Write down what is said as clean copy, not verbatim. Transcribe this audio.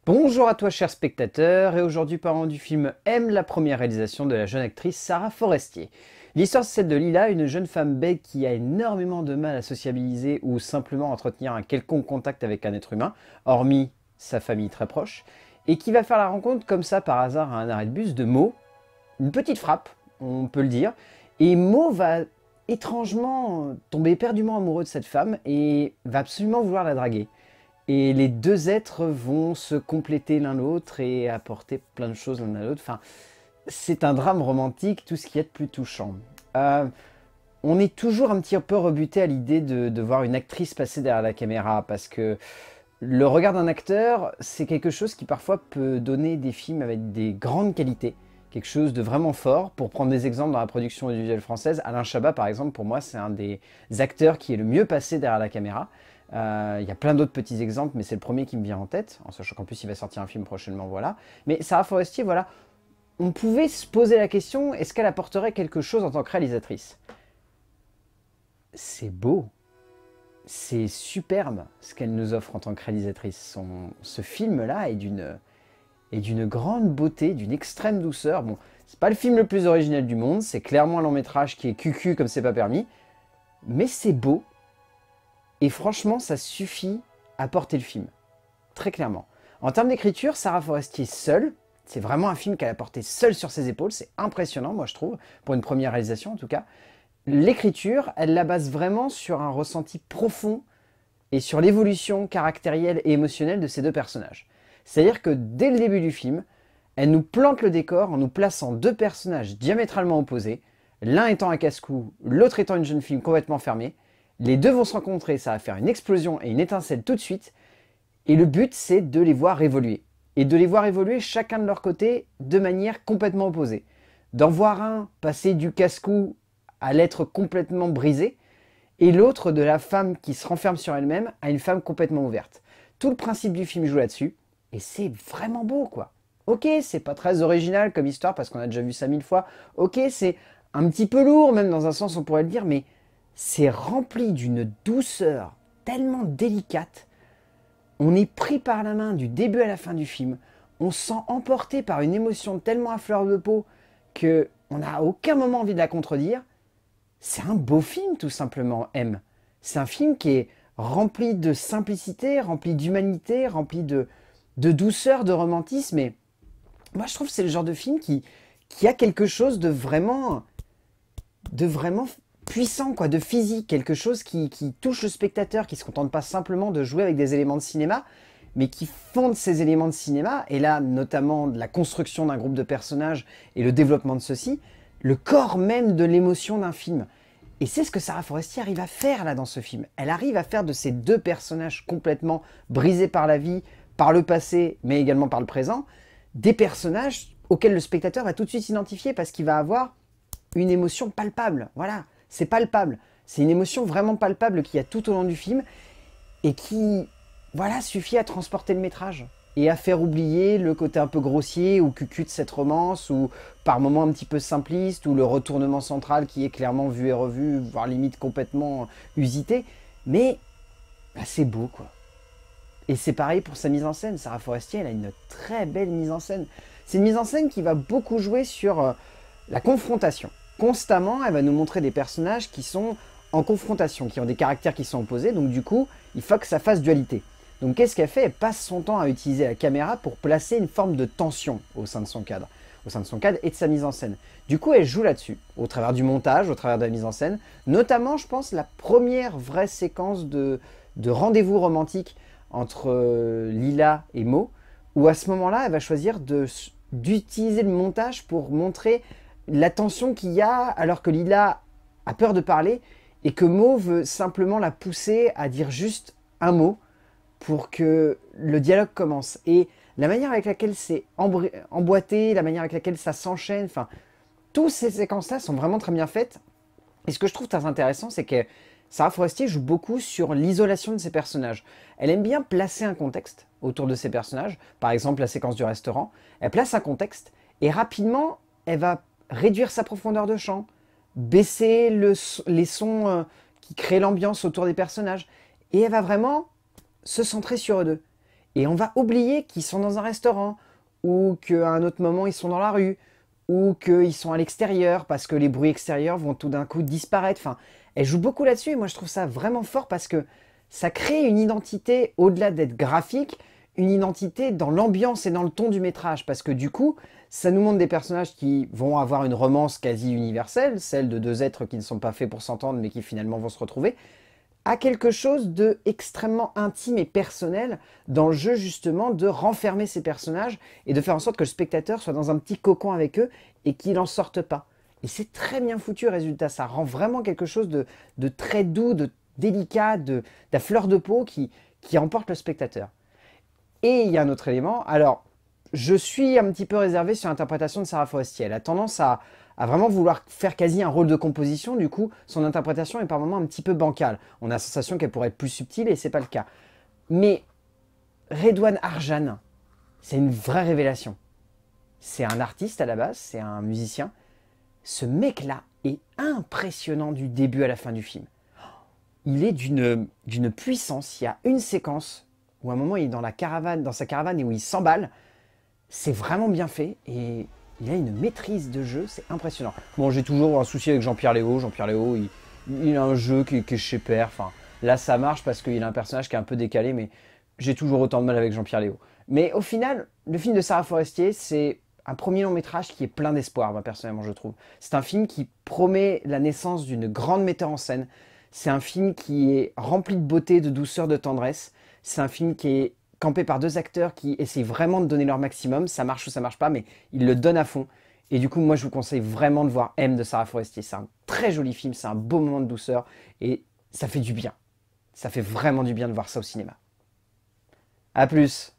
Bonjour à toi cher spectateur, et aujourd'hui parlons du film M, la première réalisation de la jeune actrice Sarah Forestier. L'histoire c'est celle de Lila, une jeune femme bègue qui a énormément de mal à sociabiliser ou simplement à entretenir un quelconque contact avec un être humain, hormis sa famille très proche, et qui va faire la rencontre comme ça par hasard à un arrêt de bus de Mo, une petite frappe, on peut le dire, et Mo va étrangement tomber éperdument amoureux de cette femme et va absolument vouloir la draguer. Et les deux êtres vont se compléter l'un l'autre et apporter plein de choses l'un à l'autre. Enfin, c'est un drame romantique, tout ce qui est de plus touchant. Euh, on est toujours un petit peu rebuté à l'idée de voir une actrice passer derrière la caméra, parce que le regard d'un acteur, c'est quelque chose qui parfois peut donner des films avec des grandes qualités, quelque chose de vraiment fort. Pour prendre des exemples dans la production audiovisuelle française, Alain Chabat par exemple, pour moi c'est un des acteurs qui est le mieux passé derrière la caméra. Il y a plein d'autres petits exemples, mais c'est le premier qui me vient en tête, en sachant qu'en plus il va sortir un film prochainement, voilà. Mais Sarah Forestier, voilà, on pouvait se poser la question, est-ce qu'elle apporterait quelque chose en tant que réalisatrice? C'est beau, c'est superbe ce qu'elle nous offre en tant que réalisatrice. Ce film-là est d'une grande beauté, d'une extrême douceur. Bon, c'est pas le film le plus original du monde, c'est clairement un long métrage qui est cucu comme c'est pas permis, mais c'est beau. Et franchement, ça suffit à porter le film, très clairement. En termes d'écriture, Sarah Forestier seule, c'est vraiment un film qu'elle a porté seule sur ses épaules, c'est impressionnant moi je trouve, pour une première réalisation en tout cas. L'écriture, elle la base vraiment sur un ressenti profond et sur l'évolution caractérielle et émotionnelle de ces deux personnages. C'est-à-dire que dès le début du film, elle nous plante le décor en nous plaçant deux personnages diamétralement opposés, l'un étant un casse-cou, l'autre étant une jeune fille complètement fermée. Les deux vont se rencontrer, ça va faire une explosion et une étincelle tout de suite. Et le but, c'est de les voir évoluer. Et de les voir évoluer chacun de leur côté de manière complètement opposée. D'en voir un passer du casse-cou à l'être complètement brisé, et l'autre de la femme qui se renferme sur elle-même à une femme complètement ouverte. Tout le principe du film joue là-dessus, et c'est vraiment beau, quoi. Ok, c'est pas très original comme histoire, parce qu'on a déjà vu ça 1000 fois. Ok, c'est un petit peu lourd, même dans un sens on pourrait le dire, mais c'est rempli d'une douceur tellement délicate. On est pris par la main du début à la fin du film. On se sent emporté par une émotion tellement à fleur de peau que on n'a à aucun moment envie de la contredire. C'est un beau film, tout simplement, M. C'est un film qui est rempli de simplicité, rempli d'humanité, rempli de douceur, de romantisme. Et moi, je trouve que c'est le genre de film qui a quelque chose de vraiment puissant, quoi, de physique, quelque chose qui touche le spectateur, qui se contente pas simplement de jouer avec des éléments de cinéma, mais qui fonde ces éléments de cinéma, et là notamment de la construction d'un groupe de personnages et le développement de ceux-ci, le corps même de l'émotion d'un film. Et c'est ce que Sarah Forestier arrive à faire là dans ce film. Elle arrive à faire de ces deux personnages complètement brisés par la vie, par le passé, mais également par le présent, des personnages auxquels le spectateur va tout de suite s'identifier parce qu'il va avoir une émotion palpable. Voilà, c'est palpable. C'est une émotion vraiment palpable qu'il y a tout au long du film et qui, voilà, suffit à transporter le métrage et à faire oublier le côté un peu grossier ou cucu de cette romance, ou par moments un petit peu simpliste, ou le retournement central qui est clairement vu et revu, voire limite complètement usité. Mais bah, c'est beau, quoi. Et c'est pareil pour sa mise en scène. Sarah Forestier, elle a une très belle mise en scène. C'est une mise en scène qui va beaucoup jouer sur la confrontation. Constamment, elle va nous montrer des personnages qui sont en confrontation, qui ont des caractères qui sont opposés, donc du coup, il faut que ça fasse dualité. Donc qu'est-ce qu'elle fait? Elle passe son temps à utiliser la caméra pour placer une forme de tension au sein de son cadre. Au sein de son cadre et de sa mise en scène. Du coup, elle joue là-dessus, au travers du montage, au travers de la mise en scène. Notamment, je pense, la première vraie séquence de rendez-vous romantique entre Lila et Mo, où à ce moment-là, elle va choisir d'utiliser le montage pour montrer la tension qu'il y a alors que Lila a peur de parler et que Mo veut simplement la pousser à dire juste un mot pour que le dialogue commence. Et la manière avec laquelle c'est emboîté, la manière avec laquelle ça s'enchaîne, enfin, toutes ces séquences-là sont vraiment très bien faites. Et ce que je trouve très intéressant, c'est que Sarah Forestier joue beaucoup sur l'isolation de ses personnages. Elle aime bien placer un contexte autour de ses personnages. Par exemple, la séquence du restaurant. Elle place un contexte et rapidement, elle va réduire sa profondeur de champ, baisser les sons qui créent l'ambiance autour des personnages. Et elle va vraiment se centrer sur eux deux. Et on va oublier qu'ils sont dans un restaurant, ou qu'à un autre moment ils sont dans la rue, ou qu'ils sont à l'extérieur, parce que les bruits extérieurs vont tout d'un coup disparaître. Enfin, elle joue beaucoup là-dessus, et moi je trouve ça vraiment fort, parce que ça crée une identité, au-delà d'être graphique, une identité dans l'ambiance et dans le ton du métrage, parce que du coup, ça nous montre des personnages qui vont avoir une romance quasi universelle, celle de deux êtres qui ne sont pas faits pour s'entendre, mais qui finalement vont se retrouver, à quelque chose de extrêmement intime et personnel dans le jeu, justement, de renfermer ces personnages et de faire en sorte que le spectateur soit dans un petit cocon avec eux et qu'il n'en sorte pas. Et c'est très bien foutu, résultat. Ça rend vraiment quelque chose de très doux, de délicat, de la fleur de peau qui emporte le spectateur. Et il y a un autre élément. Alors, je suis un petit peu réservé sur l'interprétation de Sarah Forestier. Elle a tendance à vraiment vouloir faire quasi un rôle de composition. Du coup, son interprétation est par moments un petit peu bancale. On a la sensation qu'elle pourrait être plus subtile et c'est pas le cas. Mais Redouane Arjan, c'est une vraie révélation. C'est un artiste à la base, c'est un musicien. Ce mec-là est impressionnant du début à la fin du film. Il est d'une puissance. Il y a une séquence où à un moment il est dans sa caravane et où il s'emballe. C'est vraiment bien fait et il a une maîtrise de jeu, c'est impressionnant. Bon, j'ai toujours un souci avec Jean-Pierre Léaud. Jean-Pierre Léaud, il a un jeu qui est chez père. Enfin, là, ça marche parce qu'il a un personnage qui est un peu décalé, mais j'ai toujours autant de mal avec Jean-Pierre Léaud. Mais au final, le film de Sarah Forestier, c'est un premier long métrage qui est plein d'espoir, moi personnellement, je trouve. C'est un film qui promet la naissance d'une grande metteur en scène. C'est un film qui est rempli de beauté, de douceur, de tendresse. C'est un film qui est campé par deux acteurs qui essayent vraiment de donner leur maximum. Ça marche ou ça marche pas, mais ils le donnent à fond. Et du coup, moi, je vous conseille vraiment de voir M de Sarah Forestier. C'est un très joli film, c'est un beau moment de douceur et ça fait du bien. Ça fait vraiment du bien de voir ça au cinéma. À plus!